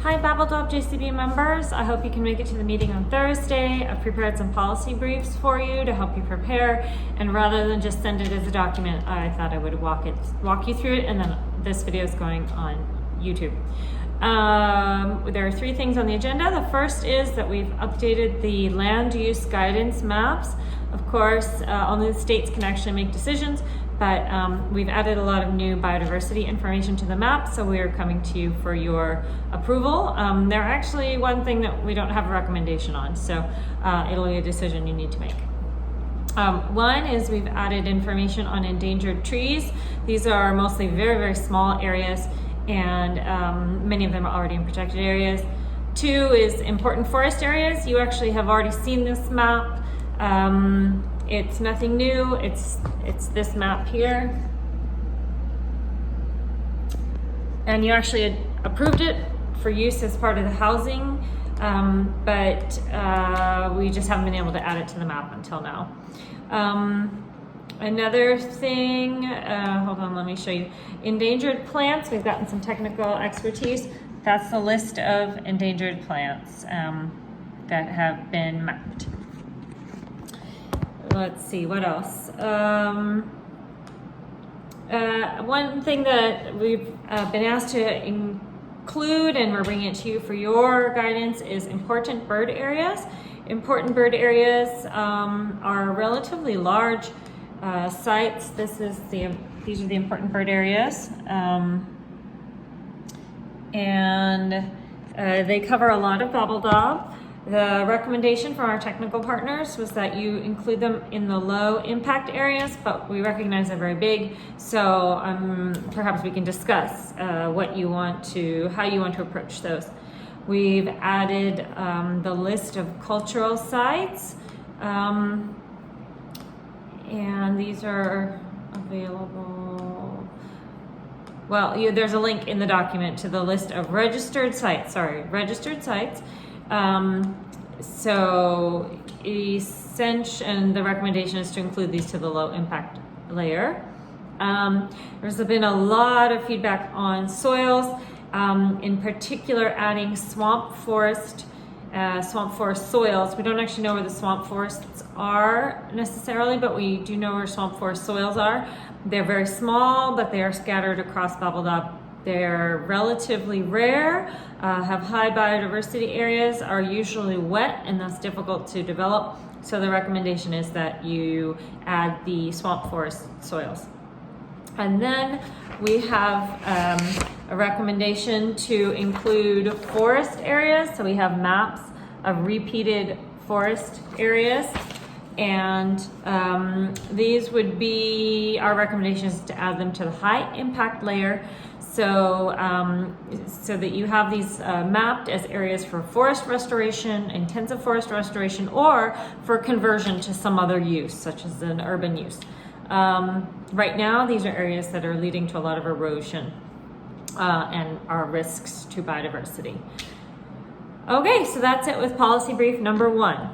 Hi Babeldaob JCB members, I hope you can make it to the meeting on Thursday. I've prepared some policy briefs for you to help you prepare, and rather than just send it as a document, I thought I would walk you through it, and then this video is going on YouTube. There are three things on the agenda. The first is that we've updated the land use guidance maps. Of course, only the states can actually make decisions, but we've added a lot of new biodiversity information to the map, so we are coming to you for your approval. They're actually one thing that we don't have a recommendation on, so it'll be a decision you need to make. One is we've added information on endangered trees. These are mostly very, very small areas, and many of them are already in protected areas. Two is important forest areas. You actually have already seen this map. It's nothing new. It's this map here, and you actually approved it for use as part of the housing, but we just haven't been able to add it to the map until now. Another thing, hold on, let me show you. Endangered plants, we've gotten some technical expertise. That's the list of endangered plants that have been mapped. Let's see, what else? One thing that we've been asked to include, and we're bringing it to you for your guidance, is important bird areas. Important bird areas are relatively large sites. These are the important bird areas, and they cover a lot of Babeldaob. The recommendation from our technical partners was that you include them in the low impact areas, but we recognize they're very big, so perhaps we can discuss how you want to approach those. We've added the list of cultural sites, and these are available. Well, there's a link in the document to the list of registered sites. So and the recommendation is to include these to the low impact layer. There's been a lot of feedback on soils, in particular adding swamp forest soils. We don't actually know where the swamp forests are necessarily, but we do know where swamp forest soils are. They're very small, but they are scattered across Babeldaob. They're relatively rare, have high biodiversity areas, are usually wet, and that's difficult to develop. So the recommendation is that you add the swamp forest soils. And then we have a recommendation to include forest areas. So we have maps of repeated forest areas. And these would be our recommendations to add them to the high impact layer. So that you have these mapped as areas for forest restoration, intensive forest restoration, or for conversion to some other use, such as an urban use. Right now, these are areas that are leading to a lot of erosion and are risks to biodiversity. Okay, so that's it with policy brief number 1.